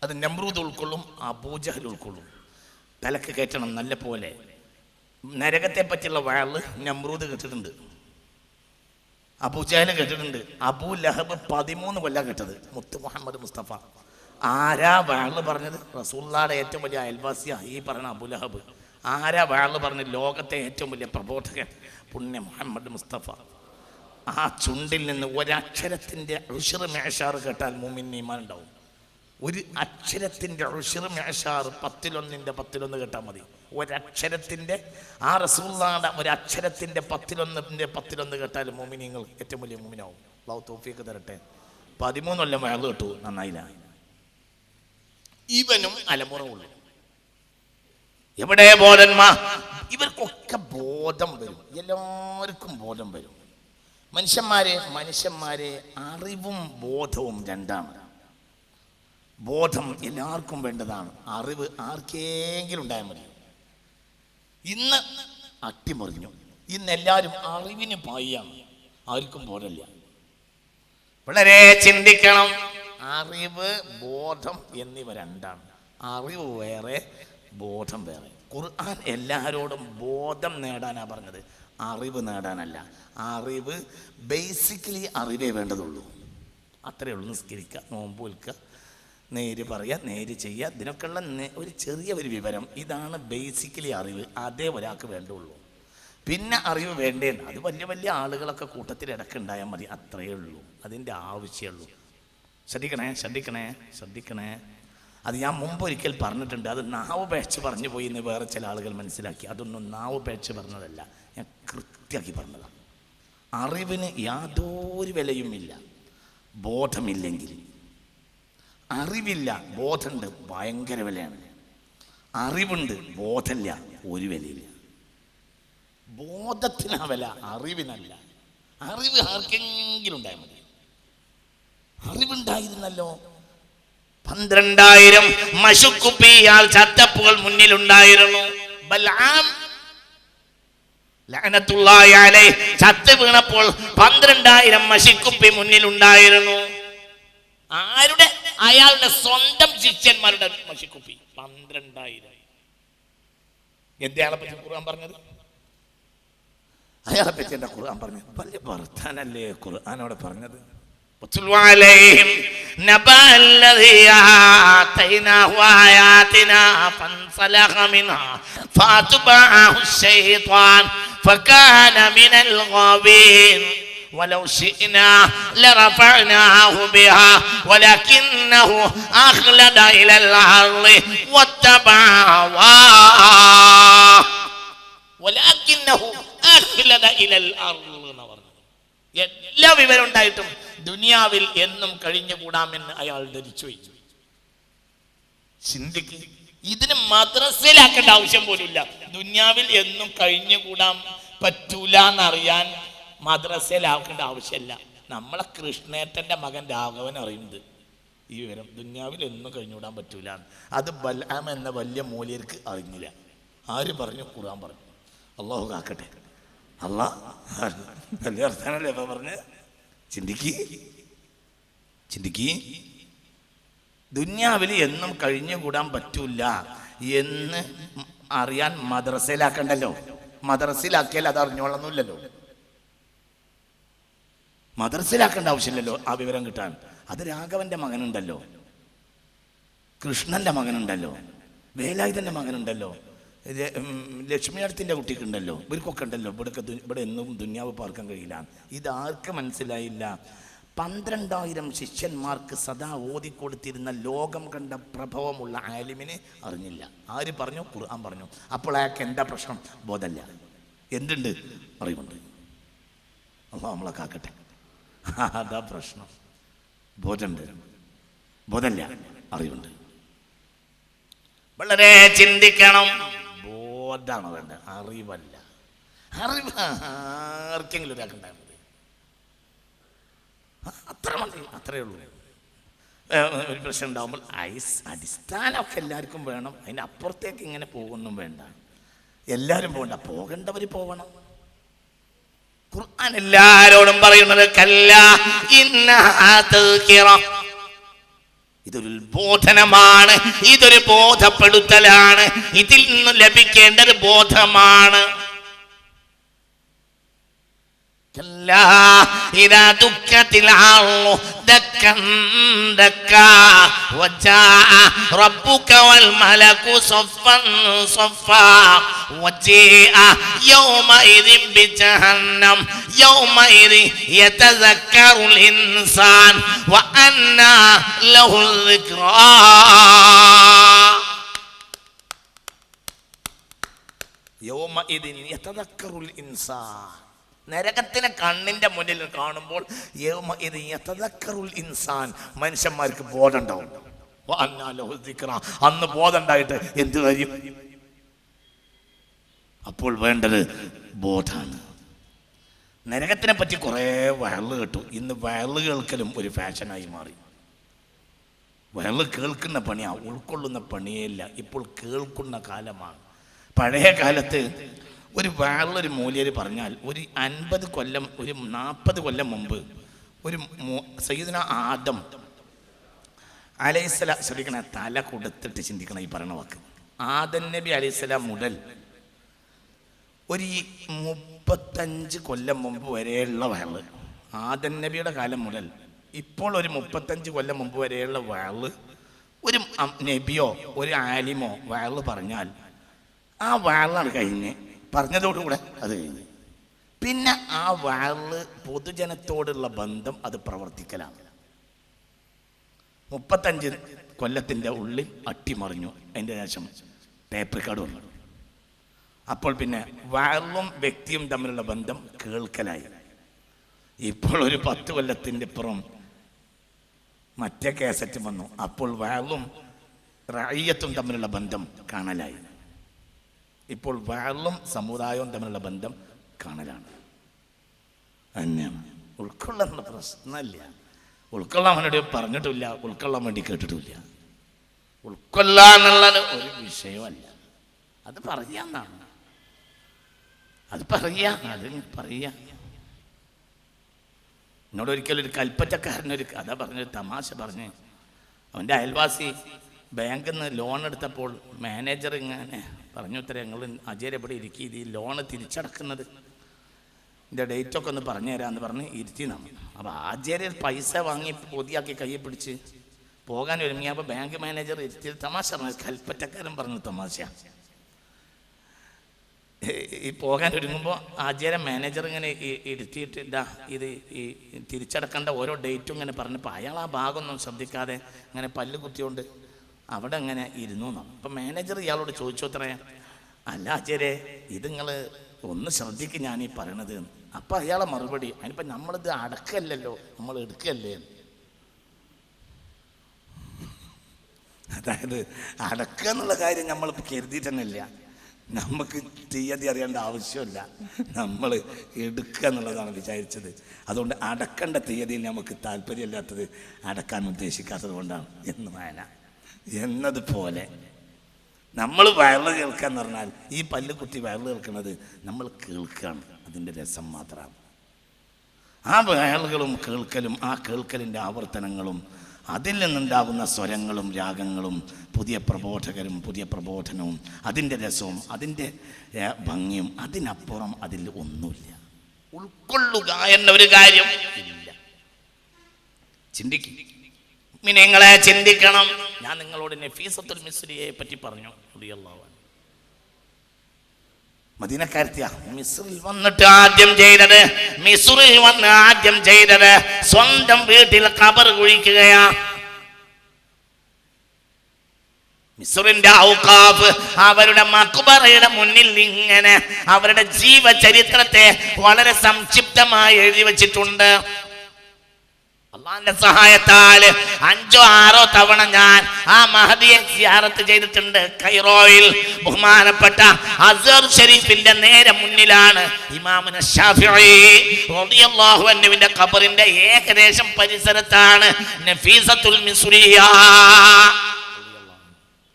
അത് നമ്രൂദ് ഉൾക്കൊള്ളും, അബൂജഹൽ ഉൾക്കൊള്ളും. തലക്ക് കയറ്റണം നല്ല പോലെ. നരകത്തെ പറ്റിയുള്ള വഴല് നമ്രൂദ് കേട്ടിട്ടുണ്ട്, അബൂജഹൽ കേട്ടിട്ടുണ്ട്. അബൂ ലഹബ് 13 കൊല്ലം കേട്ടത്. മുത്ത് മുഹമ്മദ് മുസ്തഫ ആരാ വഴല് പറഞ്ഞത്? റസൂലുള്ളാഹിയുടെ ഏറ്റവും വലിയ അയൽവാസിയാ ഈ പറയുന്ന അബൂ ലഹബ്. ആരാ വഴല് പറഞ്ഞത്? ലോകത്തെ ഏറ്റവും വലിയ പ്രബോധകൻ പുണ്യ മുഹമ്മദ് മുസ്തഫ. ആ ചുണ്ടിൽ നിന്ന് ഒരക്ഷരത്തിൻ്റെ ഉശ്ർ മേഷാർ കേട്ടാൽ മുഅ്മിന് ഈമാൻ ഉണ്ടാവും. ഒരു അക്ഷരത്തിൻ്റെ ഉശ്ർ മേഷാർ 10 കേട്ടാൽ മതി. ഒരക്ഷരത്തിൻ്റെ ആ റസൂലുള്ളാഹിയുടെ ഒരക്ഷരത്തിൻ്റെ 10 കേട്ടാൽ മുഅ്മിനീങ്ങൾ ഏറ്റവും വലിയ മുഅ്മിനാവും. അല്ലാഹു തൗഫീഖ് തരട്ടെ. 13 കൊല്ലം വഴല് കേട്ടു, നന്നായില്ല. ഇവനും അലമുറ ഉള്ളു. എവിടെ ബോധന്മാർ? ഇവർക്കൊക്കെ ബോധം വരും, എല്ലാവർക്കും ബോധം വരും. മനുഷ്യന്മാരെ അറിവും ബോധവും രണ്ടാണ്. ബോധം എല്ലാവർക്കും വേണ്ടതാണ്, അറിവ് ആർക്കെങ്കിലും ഉണ്ടായാൽ മതി. ഇന്ന് അട്ടിമറിഞ്ഞു, ഇന്ന് എല്ലാവരും അറിവിന് പായാണ്, ആർക്കും ബോധമില്ല. വളരെ ചിന്തിക്കണം. അറിവ് ബോധം എന്നിവ രണ്ടാണ്. അറിവ് വേറെ, ബോധം വേറെ. ഖുർആൻ എല്ലാവരോടും ബോധം നേടാനാ പറഞ്ഞത്, അറിവ് നേടാനല്ല. അറിവ് ബേസിക്കലി അറിവേ വേണ്ടതുള്ളൂ, അത്രയേ ഉള്ളൂ. നിസ്കരിക്കുക, നോമ്പ് വിൽക്കുക, നേര് പറയുക, നേര് ചെയ്യുക, ഇതിനൊക്കെയുള്ള ഒരു ചെറിയ ഒരു വിവരം, ഇതാണ് ബേസിക്കലി അറിവ്. അതേ ഒരാൾക്ക് വേണ്ടുള്ളൂ. പിന്നെ അറിവ് വേണ്ടേന്ന് അത് വലിയ വലിയ ആളുകളൊക്കെ കൂട്ടത്തിൽ ഇടക്കുണ്ടായാൽ മതി, അത്രയേ ഉള്ളൂ. അതിൻ്റെ ആവശ്യമുള്ളൂ. ശ്രദ്ധിക്കണേ. അത് ഞാൻ മുമ്പ് ഒരിക്കൽ പറഞ്ഞിട്ടുണ്ട്. അത് നാവ് പേച്ച് പറഞ്ഞു പോയി എന്ന് വേറെ ചില ആളുകൾ മനസ്സിലാക്കി. അതൊന്നും നാവ് പേച്ച് പറഞ്ഞതല്ല, ഞാൻ കൃത്യമാക്കി പറഞ്ഞതാണ്. അറിവിന് യാതൊരു വിലയുമില്ല ബോധമില്ലെങ്കിൽ. അറിവില്ല, ബോധമുണ്ട്, ഭയങ്കര വിലയാണ്. അറിവുണ്ട്, ബോധമില്ല, ഒരു വിലയില്ല. ബോധത്തിനാ വില, അറിവിനല്ല. അറിവ് ആർക്കെങ്കിലും ഉണ്ടായാൽ മതി. അറിവുണ്ടായിരുന്നല്ലോ. 12,000 മശുക്കുപ്പിയാൽ ചത്തപ്പുകൾ മുന്നിലുണ്ടായിരുന്നു. ബൽആം ലഅനത്തുല്ലാഹി അലൈഹി ചത്ത് വീണപ്പോൾ 12,000 മശിക്കുപ്പി മുന്നിലുണ്ടായിരുന്നു. ആരുടെ? അയാളുടെ സ്വന്തം ശിഷ്യന്മാരുടെ മശിക്കുപ്പി 12,000. എന്തെയാളെ പറ്റി ഖുർആൻ പറഞ്ഞത്? അയാളെ പറ്റി എന്താ ഖുർആൻ പറഞ്ഞത്? വലിയ വർത്താനല്ലേ ഖുർആനോടെ പറഞ്ഞത്. وَاتْلُ عَلَيْهِمْ نَبَأَ الَّذِي آتَيْنَاهُ آيَاتِنَا فَانسَلَخَ مِنْهَا فَأَتْبَعَهُ الشَّيْطَانُ فَكَانَ مِنَ الْغَاوِينَ وَلَوْ شِئْنَا لَرَفَعْنَاهُ بِهَا وَلَكِنَّهُ أَخْلَدَ إِلَى الْأَرْضِ وَاتَّبَعَ هَوَاهُ وَلَكِنَّهُ أَخْلَدَ إِلَى الْأَرْضِ. എല്ലാ വിവരം ഉണ്ടായിട്ടും ദുനിയാവിൽ എന്നും കഴിഞ്ഞുകൂടാമെന്ന് അയാൾ ധരിച്ചു. ചിന്തിക്ക്, ഇതിന് മദ്രസയിലാക്കേണ്ട ആവശ്യം പോലുമില്ല. ദുനിയാവിൽ എന്നും കഴിഞ്ഞുകൂടാൻ പറ്റൂല എന്നറിയാൻ മദ്രസയിലാക്കേണ്ട ആവശ്യമില്ല. നമ്മളെ കൃഷ്ണേട്ടൻ്റെ മകൻ രാഘവൻ അറിയുന്നത് ഈ വിവരം, ദുനിയാവിൽ എന്നും കഴിഞ്ഞുകൂടാൻ പറ്റൂല. അത് ബൽആം എന്ന വലിയ മൂല്യർക്ക് അറിഞ്ഞില്ല. ആര് പറഞ്ഞു? ഖുർആൻ പറഞ്ഞു. അല്ലാഹു കാക്കട്ടെ. അല്ലാഹ് വലിയ അർത്ഥാനല്ലേ ഇപ്പൊ പറഞ്ഞ്. ചിന്തിക്ക്. ദുന്യാവിൽ എന്നും കഴിഞ്ഞുകൂടാൻ പറ്റൂല എന്ന് അറിയാൻ മദ്രസയിലാക്കണ്ടല്ലോ. മദ്രസയിലാക്കിയാൽ അത് അറിഞ്ഞോളൊന്നുമില്ലല്ലോ. മദ്രസയിലാക്കേണ്ട ആവശ്യമില്ലല്ലോ ആ വിവരം കിട്ടാൻ. അത് രാഘവന്റെ മകനുണ്ടല്ലോ, കൃഷ്ണന്റെ മകനുണ്ടല്ലോ, വേലായുധന്റെ മകനുണ്ടല്ലോ, ലക്ഷ്മി അടുത്തിൻ്റെ കുട്ടിക്കുണ്ടല്ലോ, ഇവർക്കൊക്കെ ഉണ്ടല്ലോ. ഇവിടെ എന്നും ദുന്യാവ് പാർക്കാൻ കഴിയില്ല. ഇതാർക്ക് മനസ്സിലായില്ല? 12,000 ശിഷ്യന്മാർക്ക് സദാ ഓതിക്കൊടുത്തിരുന്ന ലോകം കണ്ട പ്രഭവമുള്ള ആലിമിനെ അറിഞ്ഞില്ല. ആര് പറഞ്ഞു? ഖുർആൻ പറഞ്ഞു. അപ്പോൾ അയാൾക്ക് എന്താ പ്രശ്നം? ബോധമില്ല. എന്തുണ്ട്? അറിവുണ്ട്. അല്ലാഹു നമ്മളെ കാക്കട്ടെ. അതാ പ്രശ്നം. ബോധമുണ്ട്, ബോധമില്ല, അറിവുണ്ട്. വളരെ ചിന്തിക്കണം. ബോധമാണ് വേണ്ടത്, അറിവല്ല. അറിവ് ആർക്കെങ്കിലും ഒരാൾക്കുണ്ടായാൽ മതി, അത്ര മതി, അത്രയേ ഉള്ളൂ. ഒരു പ്രശ്നം ഉണ്ടാകുമ്പോൾ അടിസ്ഥാനമൊക്കെ എല്ലാവർക്കും വേണം. അതിൻ്റെ അപ്പുറത്തേക്ക് ഇങ്ങനെ പോകുന്നും വേണ്ട. എല്ലാവരും പോകണ്ട, പോകേണ്ടവർ പോകണം. ഖുർആൻ എല്ലാവരോടും പറയുന്നത് കല്ലാ ഇന്നഹാ തദ്കിറ. ഇതൊരു ബോധനമാണ്, ഇതൊരു ബോധപ്പെടുത്തലാണ്, ഇതിൽ നിന്ന് ലഭിക്കേണ്ട ഒരു ബോധമാണ്. إذا دكت الأرض دكا دكا وجاء ربك والملك صفا صفا وجيء يومئذ بجهنم يومئذ يتذكر الإنسان وأنى له الذكرى. يومئذ يتذكر الإنسان. നരകത്തിനെ കണ്ണിന്റെ മുന്നിൽ കാണുമ്പോൾ ഇൻസാൻ, മനുഷ്യന്മാർക്ക് ബോധം ഉണ്ടാവും. അന്ന് ബോധം ഉണ്ടായിട്ട് എന്ത് കാര്യം? അപ്പോൾ വേണ്ടത് ബോധാണ്. നരകത്തിനെ പറ്റി കുറെ വയല് കേട്ടു. ഇന്ന് വയല് കേൾക്കലും ഒരു ഫാഷനായി മാറി. വയല് കേൾക്കുന്ന പണിയാ, ഉൾക്കൊള്ളുന്ന പണിയേ ഇല്ല. ഇപ്പോൾ കേൾക്കുന്ന കാലമാണ്. പഴയ കാലത്ത് ഒരു വേറൊരു മൂല്യര് പറഞ്ഞാൽ ഒരു 50 കൊല്ലം, ഒരു 40 കൊല്ലം മുമ്പ് ഒരു സയ്യിദുന ആദം അലൈഹിസ്സലാം, ശ്രദ്ധിക്കണ, തല കൊടുത്തിട്ട് ചിന്തിക്കണം ഈ പറയണ വാക്ക്. ആദം നബി അലൈഹിസ്സലാം മുതൽ ഒരു 35 കൊല്ലം മുമ്പ് വരെയുള്ള വയല്, ആദം നബിയുടെ കാലം മുതൽ ഇപ്പോൾ ഒരു 35 കൊല്ലം മുമ്പ് വരെയുള്ള വയല്, ഒരു നബിയോ ഒരു ആലിമോ വയല് പറഞ്ഞാൽ ആ വയലാണ് കഴിഞ്ഞ്, പറഞ്ഞതോടുകൂടെ അത് കഴിഞ്ഞ്. പിന്നെ ആ വയല് പൊതുജനത്തോടുള്ള ബന്ധം അത് പ്രവർത്തിക്കലാണ്. 35 കൊല്ലത്തിൻ്റെ ഉള്ളിൽ അട്ടിമറിഞ്ഞു. അതിൻ്റെ ശേഷം ടേപ്പ് റെക്കോർഡ് വന്നു. അപ്പോൾ പിന്നെ വയലും വ്യക്തിയും തമ്മിലുള്ള ബന്ധം കേൾക്കലായി. ഇപ്പോൾ ഒരു 10 കൊല്ലത്തിൻ്റെ അപ്പുറം മറ്റേ കാസറ്റ് വന്നു. അപ്പോൾ വയലും റഅയ്യത്തും തമ്മിലുള്ള ബന്ധം കാണലായി. ഇപ്പോൾ വയലും സമുദായവും തമ്മിലുള്ള ബന്ധം കാണലാണ്. തന്നെയാണ്. ഉൾക്കൊള്ളുന്ന പ്രശ്നമില്ല. ഉൾക്കൊള്ളാൻ വേണ്ടി പറഞ്ഞിട്ടില്ല, ഉൾക്കൊള്ളാൻ വേണ്ടി കേട്ടിട്ടില്ല. ഉൾക്കൊള്ളാന്നുള്ളത് ഒരു വിഷയമല്ല. അത് പറയാന്നാണ്, അത് പറയാ. എന്നോട് ഒരിക്കലും ഒരു കൽപ്പറ്റക്കാരനൊരു കഥ പറഞ്ഞൊരു തമാശ പറഞ്ഞ്, അവൻ്റെ അയൽവാസി ബാങ്കിൽ നിന്ന് ലോൺ എടുത്തപ്പോൾ മാനേജർ ഇങ്ങനെ പറഞ്ഞു, ഇത്രയും ഞങ്ങൾ അജയരെ ഇവിടെ ഇരിക്കി, ഇത് ഈ ലോണ് തിരിച്ചടക്കുന്നത് ഇതിൻ്റെ ഡേറ്റൊക്കെ ഒന്ന് പറഞ്ഞു തരാമെന്ന് പറഞ്ഞ് ഇരുത്തി നമ്മൾ. അപ്പോൾ ആചാര്യ പൈസ വാങ്ങി പൊതിയാക്കി കയ്യിൽ പിടിച്ച് പോകാൻ ഒരുങ്ങി. അപ്പോൾ ബാങ്ക് മാനേജർ ഇരുത്തി തമാശ പറഞ്ഞു, കൽപ്പറ്റക്കാരൻ പറഞ്ഞു തമാശ. ഈ പോകാൻ ഒരുങ്ങുമ്പോൾ ആചാര്യ മാനേജർ ഇങ്ങനെ ഇരുത്തിയിട്ട് ഇതാ ഇത് ഈ തിരിച്ചടക്കേണ്ട ഓരോ ഡേറ്റും ഇങ്ങനെ പറഞ്ഞപ്പോൾ അയാൾ ആ ഭാഗമൊന്നും ശ്രദ്ധിക്കാതെ ഇങ്ങനെ പല്ല് കുത്തിയോണ്ട് അവിടെ അങ്ങനെ ഇരുന്നു എന്നാണ്. അപ്പം മാനേജർ ഇയാളോട് ചോദിച്ചു, അത്രേ, അല്ല ആചാര്യ ഇത് നിങ്ങൾ ഒന്ന് ശ്രദ്ധിക്കും ഞാൻ ഈ പറയണത്. അപ്പം അയാളെ മറുപടി, അതിനിപ്പം നമ്മളിത് അടക്കല്ലല്ലോ, നമ്മൾ എടുക്കല്ലേ. അതായത് അടക്കുക എന്നുള്ള കാര്യം നമ്മളിപ്പോൾ കരുതിയിട്ടല്ല, നമുക്ക് തീയതി അറിയേണ്ട ആവശ്യമില്ല, നമ്മൾ എടുക്കുക എന്നുള്ളതാണ് വിചാരിച്ചത്. അതുകൊണ്ട് അടക്കേണ്ട തീയതിയിൽ നമുക്ക് താല്പര്യമില്ലാത്തത് അടക്കാൻ ഉദ്ദേശിക്കാത്തത് കൊണ്ടാണ് എന്ന് വായന എന്നതുപോലെ നമ്മൾ വയറ് കേൾക്കുക എന്ന് പറഞ്ഞാൽ ഈ പല്ല് കുത്തി വയറ് കേൾക്കുന്നത് നമ്മൾ കേൾക്കുകയാണ്, അതിൻ്റെ രസം മാത്രമാണ്. ആ വയറുകളും കേൾക്കലും ആ കേൾക്കലിൻ്റെ ആവർത്തനങ്ങളും അതിൽ നിന്നുണ്ടാകുന്ന സ്വരങ്ങളും രാഗങ്ങളും പുതിയ പ്രബോധകരും പുതിയ പ്രബോധനവും അതിൻ്റെ രസവും അതിൻ്റെ ഭംഗിയും അതിനപ്പുറം അതിൽ ഒന്നുമില്ല. ഉൾക്കൊള്ളുക എന്നൊരു കാര്യം ഇല്ല. ചിന്തിക്കും, നിങ്ങളെ ചിന്തിക്കണം. ഞാൻ നിങ്ങളോട് നഫീസത്തുൽ മിസ്രിയെ പറ്റി പറഞ്ഞു. മദീനക്കാരത്തിയ മിസ്രിൽ വന്നിട്ട് ആദ്യം ചെയ്തത് സ്വന്തം വീട്ടിൽ ഖബർ കുഴിക്കുകയാ. മിസ്റിന്റെ ഔഖാഫ് അവരുടെ മഖ്ബറയുടെ മുന്നിൽ ഇങ്ങനെ അവരുടെ ജീവചരിത്രത്തെ വളരെ സംക്ഷിപ്തമായി എഴുതി വച്ചിട്ടുണ്ട്. അള്ളാന്റെ സഹായത്താൽ 5 or 6 തവണ ഞാൻ ആ മഹദിയെ സിയാറത്ത് ചെയ്തിട്ടുണ്ട്. കൈറോയിൽ ബഹുമാനപ്പെട്ട അസ്ഹർ ഷരീഫിന്റെ നേരെ മുന്നിലാണ് ഇമാമുന ശാഫിഈ റളിയല്ലാഹു അൻഹുവിന്റെ ഖബറിന്റെ ഏകദേശം പരിസരത്താണ് നഫീസത്തുൽ മിസ്രിയ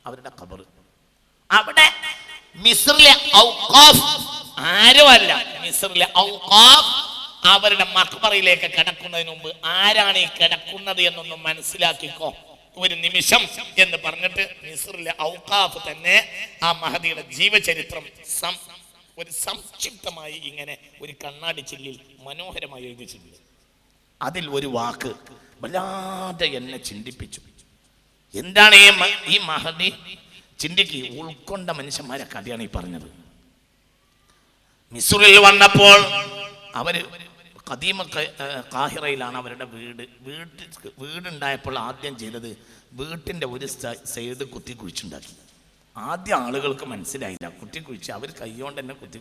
അവരുടെ ഖബർ. അവിടെ മിസ്റിലെ ഔഖാഫ് ആരുമല്ല, മിസ്റിലെ ഔഖാഫ് അവരുടെ മഖ്ബറയിലേക്ക് കിടക്കുന്നതിന് മുമ്പ് ആരാണ് ഈ കിടക്കുന്നത് എന്നൊന്നും മനസ്സിലാക്കിക്കോ. ഒരു നിമിഷം എന്ന് പറഞ്ഞിട്ട് മിസ്റിലെ ഔഖാഫ് തന്നെ ആ മഹദിയുടെ ജീവചരിത്രം ഒരു സംക്ഷിപ്തമായി ഇങ്ങനെ ഒരു കണ്ണാടി ചില്ലിൽ മനോഹരമായി എഴുതിച്ചിട്ടുണ്ട്. അതിൽ ഒരു വാക്ക് വല്ലാതെ എന്നെ ചിന്തിപ്പിച്ചു. എന്താണ് ഈ മഹദി ചിന്തിക്ക് ഉൾക്കൊണ്ട മനുഷ്യന്മാരെ കഥയാണ് ഈ പറഞ്ഞത്. മിസ്റിൽ വന്നപ്പോൾ അവര് ഖദീമ കാഹിറയിലാണ് അവരുടെ വീടുണ്ടായപ്പോൾ ആദ്യം ചെയ്തത് വീട്ടിൻ്റെ ഒരു സൈഡ് കുത്തി കുഴിച്ചുണ്ടാക്കി. ആദ്യം ആളുകൾക്ക് മനസ്സിലായില്ല, കുത്തി കുഴിച്ച് അവർ കൈകൊണ്ട് തന്നെ കുത്തി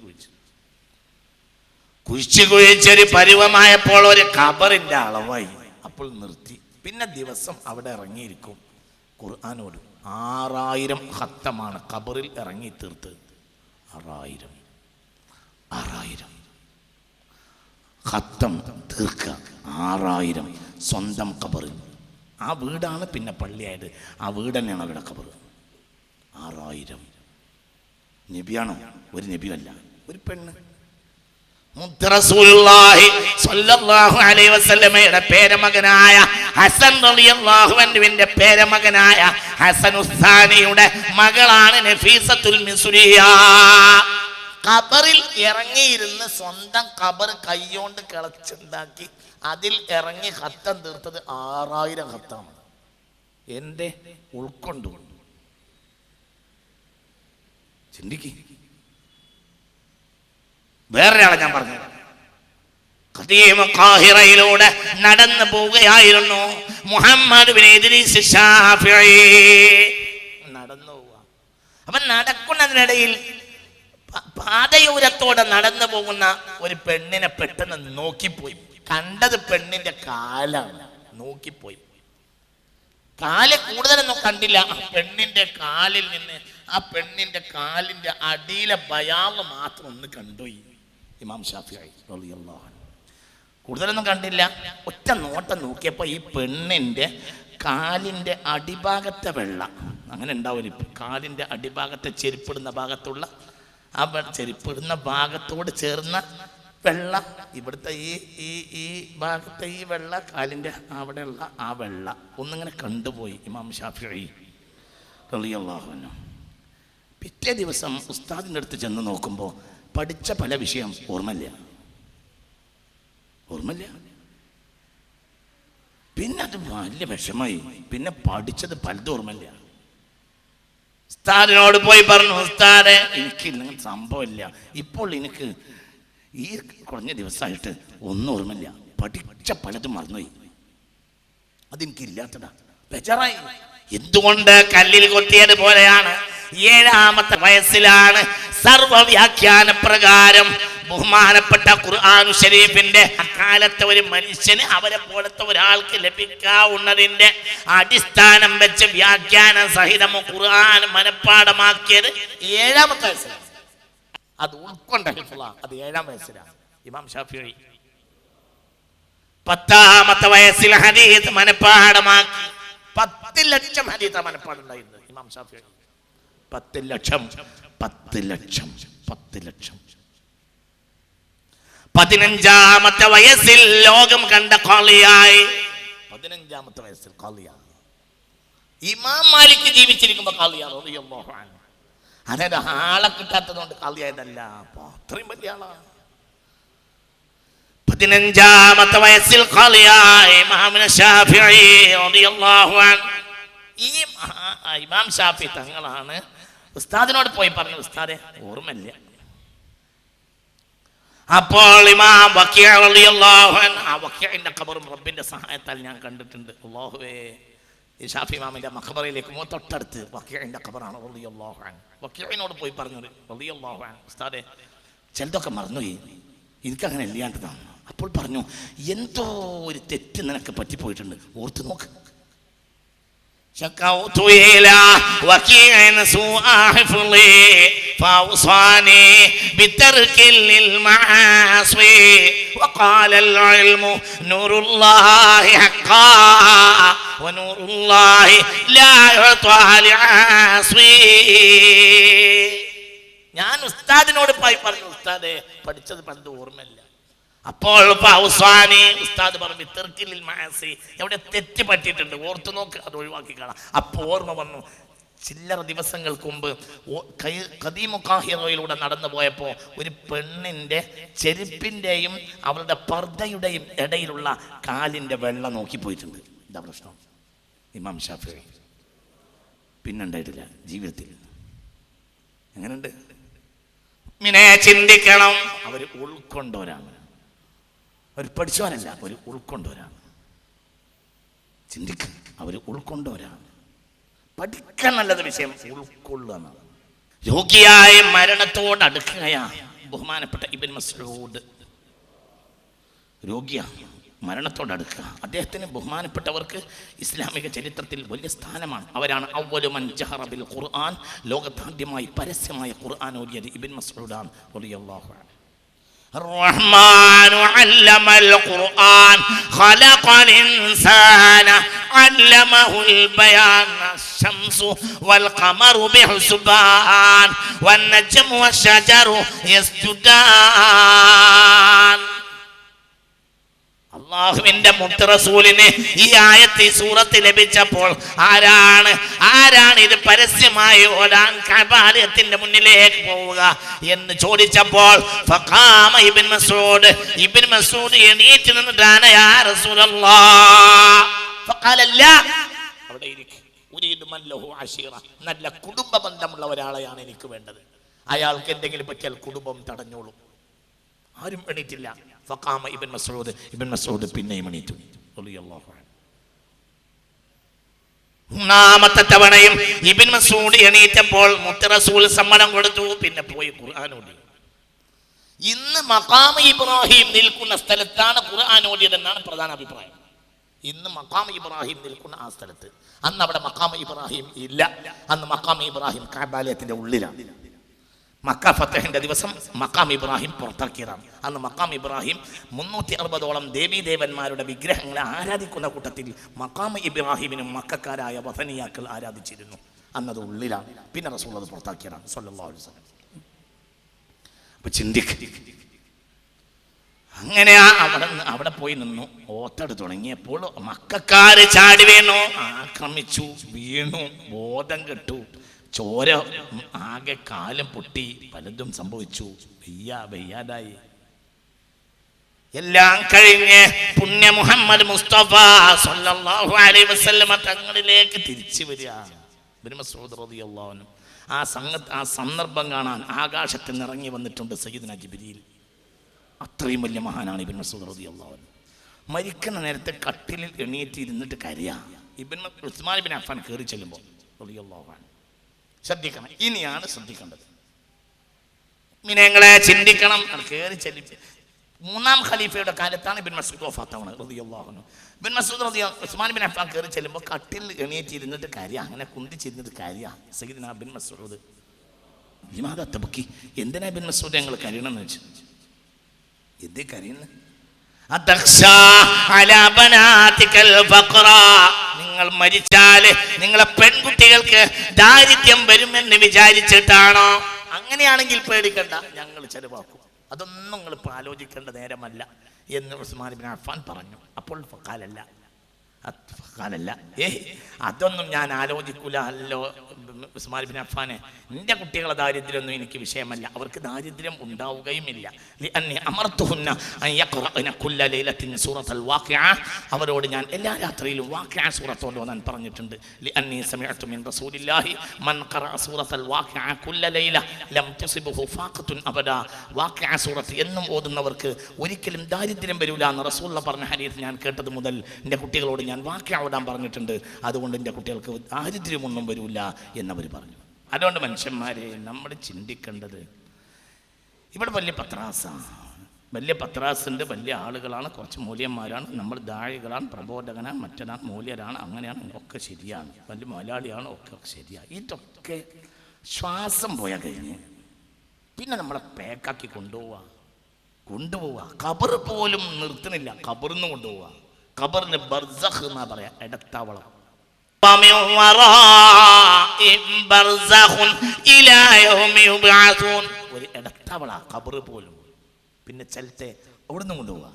കുഴിച്ചൊരു പരുവമായപ്പോൾ ഒരു ഖബറിന്റെ അളവായി. അപ്പോൾ നിർത്തി. പിന്നെ ദിവസം അവിടെ ഇറങ്ങിയിരിക്കും ഖുർആനോട്. 6000 ഖത്തമാണ് ഖബറിൽ ഇറങ്ങി തീർത്തത്. 6000 ഖത്തം തീർക്കുക. 6000 സ്വന്തം ഖബറിൽ. ആ വീടാണ് പിന്നെ പള്ളിയായത്. ആ വീട് തന്നെയാണ് അവരുടെ ഖബർ. 6000 നബിയാണോ? ഒരു നബിയല്ല, ഒരു പെണ്ണ്. റസൂലുള്ളാഹി സ്വല്ലല്ലാഹു അലൈഹി വസല്ലമയുടെ പേരമകനായ ഹസൻ റളിയല്ലാഹു അൻഹുവിന്റെ പേരമകനായ ഹസനുസ്സാനിയുടെ മകളാണ് നഫീസത്തുൽ മിസ്രിയ. ഖബറിൽ ഇറങ്ങിയിരുന്ന് സ്വന്തം ഖബർ കൈകൊണ്ട് കിളച്ചുണ്ടാക്കി അതിൽ ഇറങ്ങി ഖത്തം തീർത്തത് 6000 ഖത്താണ്. എന്റെ ഉൾക്കൊണ്ടു ചിന്തിക്ക്. വേറൊരാളെ ഞാൻ പറഞ്ഞു, ഖദീമ ഖാഹിറയിലൂടെ നടന്നു പോവുകയായിരുന്നു മുഹമ്മദ് ബിൻ ഇദ്രീസ് ശാഫിഈ. നടന്നു പോവുക. അപ്പൊ നടക്കുന്നതിനിടയിൽ പാതയൂരത്തോടെ നടന്നു പോകുന്ന ഒരു പെണ്ണിനെ പെട്ടെന്ന് നോക്കിപ്പോയി. കണ്ടത് പെണ്ണിന്റെ കാലാണ്. നോക്കിപ്പോയി. കാല് കൂടുതലൊന്നും കണ്ടില്ല. പെണ്ണിന്റെ കാലിൽ നിന്ന് ആ പെണ്ണിന്റെ കാലിന്റെ അടിയിലെ ബയാള് മാത്രം ഒന്ന് കണ്ടുപോയി ഇമാം ഷാഫിഈ റളിയല്ലാഹു അൻഹു. കൂടുതലൊന്നും കണ്ടില്ല. ഒറ്റ നോട്ടം നോക്കിയപ്പോൾ ഈ പെണ്ണിന്റെ കാലിന്റെ അടിഭാഗത്തെ വെള്ള അങ്ങനെ ഉണ്ടാവില്ല. കാലിന്റെ അടിഭാഗത്തെ ചെരുപ്പിടുന്ന ഭാഗത്തുള്ള ആ ചെരുപ്പിടുന്ന ഭാഗത്തോട് ചേർന്ന വെള്ള, ഇവിടുത്തെ ഈ ഭാഗത്തെ ഈ വെള്ള, കാലിന്റെ അവിടെയുള്ള ആ വെള്ള ഒന്നിങ്ങനെ കണ്ടുപോയി ഇമാം ഷാഫിഈ റളിയല്ലാഹു അൻഹു. പിറ്റേ ദിവസം ഉസ്താദിൻ്റെ അടുത്ത് ചെന്ന് നോക്കുമ്പോൾ പഠിച്ച പല വിഷയം ഓർമ്മയില്ല. പിന്നെ അത് വലിയ വിഷമായി. പിന്നെ പഠിച്ചത് പലതും ഓർമ്മയില്ല. ഉസ്താദിനോട് പോയി പറഞ്ഞു, ഉസ്താദേ എനിക്ക് ഇങ്ങനെ സംഭവമില്ല, ഇപ്പോൾ എനിക്ക് ഈ കുറഞ്ഞ ദിവസമായിട്ട് ഒന്നും ഓർമ്മയില്ല, പഠിച്ച പലതും മറന്നുപോയി, അതെനിക്കില്ലാത്തതാ. ബേജാറായി. എന്തുകൊണ്ട്? കല്ലിൽ കൊത്തിയത് പോലെയാണ്. 7ാമത്തെ വയസ്സിലാണ് സർവ്വവ്യാഖ്യാന പ്രകാരം ബഹുമാനപ്പെട്ട ഖുർആൻ ഷരീഫിന്റെ അക്കാലത്തെ ഒരു മനുഷ്യന് അവരെ പോലത്തെ ഒരാൾക്ക് ലഭിക്കാവുന്നതിന്റെ അടിസ്ഥാനം വെച്ച് വ്യാഖ്യാനം സഹിതം ഖുർആൻ മനഃപ്പാടമാക്കിയത് 7ാമത്തെ വയസ്സിലാണ്. അത് ഉൾക്കൊണ്ട അത് 7ാം വയസ്സിലാണ് ഇമാം ഷാഫിഈ. 10ാമത്തെ വയസ്സിൽ ഹദീസ് മനഃപ്പാടമാക്കി. 10 ലക്ഷം ഹദീസ് മനഃപ്പാടം ഉണ്ടായിരുന്നു ഇമാം ഷാഫിഈ. 10 ലക്ഷം. 15ാമത്തെ വയസ്സിൽ ലോകം കണ്ട ഖാളിയായി. 15ാമത്തെ വയസ്സിൽ ഖാളിയായി. ഇമാം മാലിക് ജീവിച്ചിരിക്കുമ്പോൾ ഖാളിയാണ് റളിയല്ലാഹു അൻഹു. അതായത് ആളെ കിട്ടാത്തതുകൊണ്ട് ഖാളിയായതല്ല, അത്രയും വലിയ ആളാണ്. 15ാമത്തെ വയസ്സിൽ ഖാളിയായി ഇമാം ശാഫിഈ റളിയല്ലാഹു അൻഹു. ഈ ഇമാം ഷാഫി തങ്ങളാണ് ഉസ്താദിനോട് പോയി പറഞ്ഞു, ഉസ്താദെ ഓർമ്മയില്ല. അപ്പോൾ ഇമാം വക്കീഅ റളിയല്ലാഹു അൻഹു, ആ വക്കീഇന്റെ ഖബറും റബ്ബിന്റെ സഹായത്താൽ ഞാൻ കണ്ടിട്ടുണ്ട്. അല്ലാഹുവേ, ഈ ഷാഫി ഇമാമിന്റെ മഖബറയിലേക്ക് തൊട്ടടുത്ത് വക്കീഇന്റെ ഖബറാണ് റളിയല്ലാഹു അൻഹു. വക്കീഇനോട് പോയി പറഞ്ഞു റളിയല്ലാഹു അൻഹു, ഉസ്താദെ ചിലതൊക്കെ മറന്നുപോയി, എനിക്കങ്ങനെ ഇല്ലാത്തതാണ്. അപ്പോൾ പറഞ്ഞു, എന്തോ ഒരു തെറ്റ് നിനക്ക് പറ്റിപ്പോയിട്ടുണ്ട്, ഓർത്ത് നോക്ക്. شكوت إلى وكيع سوء حفظي فأوصاني بترك للمعاصي وقال العلم نور الله حقا ونور الله لا يعطى لعاصي. ഞാൻ ഉസ്താദിനോട് പോയി പറഞ്ഞു, ഉസ്താദെ പഠിച്ചത് പണ്ട് ഓർമ്മയില്ല, അപ്പോൾ ഉസ്താദ് പറഞ്ഞു തെർക്കിലിൽ മാസി, എവിടെ തെറ്റ് പറ്റിയിട്ടുണ്ട് ഓർത്തു നോക്ക്, അത് ഒഴിവാക്കി കാണാം. അപ്പോൾ ഓർമ്മ വന്നു, ചില്ലറ ദിവസങ്ങൾക്ക് മുമ്പ് ഖദീമുഖാഹിറയിലൂടെ നടന്നു പോയപ്പോൾ ഒരു പെണ്ണിൻ്റെ ചെരുപ്പിൻ്റെയും അവളുടെ പർദ്ദയുടെയും ഇടയിലുള്ള കാലിൻ്റെ വെള്ള നോക്കിപ്പോയിട്ടുണ്ട്. എന്താ പ്രശ്നം? ഇമാം ഷാഫിഈ പിന്നുണ്ടായിട്ടില്ല ജീവിതത്തിൽ. എങ്ങനെയുണ്ട്? മിനെ ചിന്തിക്കണം. അവർ ഉൾക്കൊണ്ടവരാണ്, അവർ പഠിച്ചവരല്ല, അവർ ഉൾക്കൊണ്ടവരാണ്. ചിന്തിക്കുക, അവർ ഉൾക്കൊണ്ടവരാണ്. പഠിക്കാൻ നല്ലത് വിഷയം ഉൾക്കൊള്ളുക. രോഗിയായ മരണത്തോട് അടുക്കുകയാ ബഹുമാനപ്പെട്ട ഇബ്ൻ മസ്ഊദ്. രോഗിയാണ്, മരണത്തോടടുക്കുക. അദ്ദേഹത്തിന് ബഹുമാനപ്പെട്ടവർക്ക് ഇസ്ലാമിക ചരിത്രത്തിൽ വലിയ സ്ഥാനമാണ്. അവരാണ് അവ്വലു മൻ ജഹറ ബിൽ ഖുർആൻ, ലോകത്താദ്യമായി പരസ്യമായ ഖുർആൻ ഓതിയത് ഇബ്ൻ മസ്ഊദാണ് റളിയല്ലാഹു അൻഹു. الرحمن علم القرآن خلق الإنسان علمه البيان الشمس والقمر بحسبان والنجم والشجر يسجدان. അള്ളാഹുവിന്റെ മുത്തറസൂലിന് ഈ ആയത്ത് സൂറത്ത് ലഭിച്ചപ്പോൾ ആരാണ് ഇത് പരസ്യമായി ഓടാൻ കഅബാലയത്തിന്റെ മുന്നിലേക്ക് പോവുക എന്ന് ചോദിച്ചപ്പോൾ ഫഖാമ ഇബ്ൻ മസ്ഊദ് എണീറ്റ് നിന്നിട്ടാണ് യാ റസൂലല്ലാഹ് ഫഖാല ലാ, അവിടെ ഇരിക്ക്, ഉരീദു മൻ ലഹു അശീറ, നല്ല കുടുംബ ബന്ധമുള്ള ഒരാളെയാണ് എനിക്ക് വേണ്ടത്. അയാൾക്ക് എന്തെങ്കിലും പറ്റിയാൽ കുടുംബം തടഞ്ഞോളും. ആരും എണീറ്റില്ല. ഫഖാമ ഇബ്ൻ മസ്ഊദ് പിന്നെയും എണീറ്റു റളിയല്ലാഹു അൻഹു. മൂന്നാമത്തെ തവണയും ഇബ്ൻ മസ്ഊദ് എണീറ്റപ്പോൾ മുത്തറസൂൽ സമ്മതം കൊടുത്തു. പിന്നെ പോയി ഖുർആൻ ഓതി. ഇന്ന് മഖാമ ഇബ്രാഹിം നിൽക്കുന്ന സ്ഥലത്താണ് ഖുർആൻ ഓതിയതെന്നാണ് പ്രധാന അഭിപ്രായം. ഇന്ന് മഖാമ ഇബ്രാഹിം നിൽക്കുന്ന ആ സ്ഥലത്ത്, അന്ന് അവിടെ മഖാമ ഇബ്രാഹിം ഇല്ല. അന്ന് മഖാമ ഇബ്രാഹിം കഅബാലയത്തിന്റെ ഉള്ളിലാണ്. മക്ക ഫതഹിന്റെ ദിവസം മഖാം ഇബ്രാഹിം പുറത്തിറക്കിയതാണ്. അന്ന് മഖാം ഇബ്രാഹിം 360ഓളം ദേവീദേവന്മാരുടെ വിഗ്രഹങ്ങളെ ആരാധിക്കുന്ന കൂട്ടത്തിൽ മഖാം ഇബ്രാഹിമിനും മക്കക്കാരായ വഥനിയാക്കൾ ആരാധിച്ചിരുന്നു. അന്നത് ഉള്ളിലാണ്. പിന്നെ റസൂൽ അത് പുറത്താക്കിയതാണ് സ്വല്ലല്ലാഹു അലൈഹി വസല്ലം. അപ്പൊ ചിന്തിക്ക്, അങ്ങനെ അവിടെ പോയി നിന്നു. ഓത്തട് തുടങ്ങിയപ്പോൾ മക്കക്കാര് ചാടി വീണു, ആക്രമിച്ചു, വീണു, ബോധം കെട്ടു, ചോര ആകെ, കാലം പൊട്ടി, പലതും സംഭവിച്ചു, വയ്യാതായി. എല്ലാം കഴിഞ്ഞ് പുണ്യ മുഹമ്മദ് മുസ്തഫ സല്ലല്ലാഹു അലൈഹി വസല്ലം തങ്ങളിലേക്ക് തിരിച്ചു വരിക. ഇബ്നു മസ്ഊദ് റളിയല്ലാഹു അൻഹു ആ സന്ദർഭം കാണാൻ ആകാശത്തിൽ നിന്ന് ഇറങ്ങി വന്നിട്ടുണ്ട് സയ്യിദുനാ ജിബ്രീൽ. അത്രയും വലിയ മഹാനാണ് ഇബ്നു മസ്ഊദ് റളിയല്ലാഹു അൻഹു. മരിക്കുന്ന നേരത്തെ കട്ടിലിൽ എണീറ്റ് ഇരുന്നിട്ട് കരയാ. ഉസ്മാൻ ഇബ്നു അഫ്ഫാൻ കയറി ചെല്ലുമ്പോൾ റളിയല്ലാഹു അൻഹു. ശ്രദ്ധിക്കണം, ഇനിയാണ് ശ്രദ്ധിക്കേണ്ടത്. മിനങ്ങളെ ചിന്തിക്കണം. കയറി ചെല്ലി മൂന്നാം ഖലീഫയുടെ കാലത്താണ് ഇബ്നു മസ്ഊദ് വഫാത്താവുന്നത് റളിയല്ലാഹു അൻഹു. ഇബ്നു മസ്ഊദ് ഉസ്മാൻ ഇബ്നു അഫ്ഫാൻ കയറി ചെല്ലുമ്പോൾ കട്ടിൽ എണീറ്റിരുന്നിട്ട് കരയാ, അങ്ങനെ കുന്തിച്ചിരുന്നിട്ട് കരയാ. സയ്യിദുനാ ഇബ്നു മസ്ഊദ് ലിമാദാ തബ്കി, എന്തിനാ ഇബ്നു മസ്ഊദ് ഞങ്ങൾ കരയണമെന്ന് വെച്ചു? എന്തേ കരയുന്നത്? നിങ്ങൾ മരിച്ചാല് നിങ്ങളെ പെൺകുട്ടികൾക്ക് ദാരിദ്ര്യം വരുമെന്ന് വിചാരിച്ചിട്ടാണോ? അങ്ങനെയാണെങ്കിൽ പേടിക്കണ്ട, ഞങ്ങൾ ചെലവാക്കും. അതൊന്നും നിങ്ങൾ ഇപ്പൊ ആലോചിക്കേണ്ട നേരമല്ല എന്ന് ഉസ്മാൻ ഇബ്നു അഫ്ഫാൻ പറഞ്ഞു. അപ്പോൾ ഫഖാലല്ല, അതൊന്നും ഞാൻ ആലോചിക്കൂല. അല്ലോ ഉസ്മാൻ ഇബ്നു അഫ്ഫാനെ, നിന്റെ കുട്ടികളെ ദാരിദ്ര്യമൊന്നും എനിക്ക് വിഷയമല്ല, അവർക്ക് ദാരിദ്ര്യം ഉണ്ടാവുകയുമില്ല. അവരോട് ഞാൻ എല്ലാ രാത്രിയിലും വാഖിഅ സൂറത്ത് ഓതാൻ പറഞ്ഞിട്ടുണ്ട്. എന്നും ഓതുന്നവർക്ക് ഒരിക്കലും ദാരിദ്ര്യം വരില്ല എന്ന് റസൂലുള്ളാഹി പറഞ്ഞ ഹദീസ് ഞാൻ കേട്ടത് മുതൽ എൻ്റെ കുട്ടികളോട് ഞാൻ വാഖിഅ ഓതാൻ പറഞ്ഞിട്ടുണ്ട്. അതുകൊണ്ട് എൻ്റെ കുട്ടികൾക്ക് ദാരിദ്ര്യമൊന്നും വരില്ല എന്നവർ പറഞ്ഞു. അതുകൊണ്ട് മനുഷ്യന്മാരെ നമ്മൾ ചിന്തിക്കേണ്ടത്, ഇവിടെ വലിയ പത്രാസുണ്ട്, വലിയ ആളുകളാണ്, കുറച്ച് മൂല്യന്മാരാണ്, നമ്മൾ ദാഴികളാണ്, പ്രബോധകനാണ്, മറ്റനാണ്, മൂല്യരാണ്, അങ്ങനെയാണ്, ഒക്കെ ശരിയാണ്, വലിയ മലയാളിയാണ്, ഒക്കെ ശരിയാണ്. ഇതൊക്കെ ശ്വാസം പോയാൽ കഴിഞ്ഞ് പിന്നെ നമ്മളെ പാക്കാക്കി കൊണ്ടുപോവുക. ഖബർ പോലും നിർത്തുന്നില്ല, ഖബറിന്ന് കൊണ്ടുപോവുക. ഖബറിന് ബർസഖ് എന്നാ പറയാ, ഇടത്താവളം. ഒരു ഇടത്താവള ഖബർ പോലും. പിന്നെ ചലത്തെ അവിടുന്ന് കൊണ്ടുപോവുക.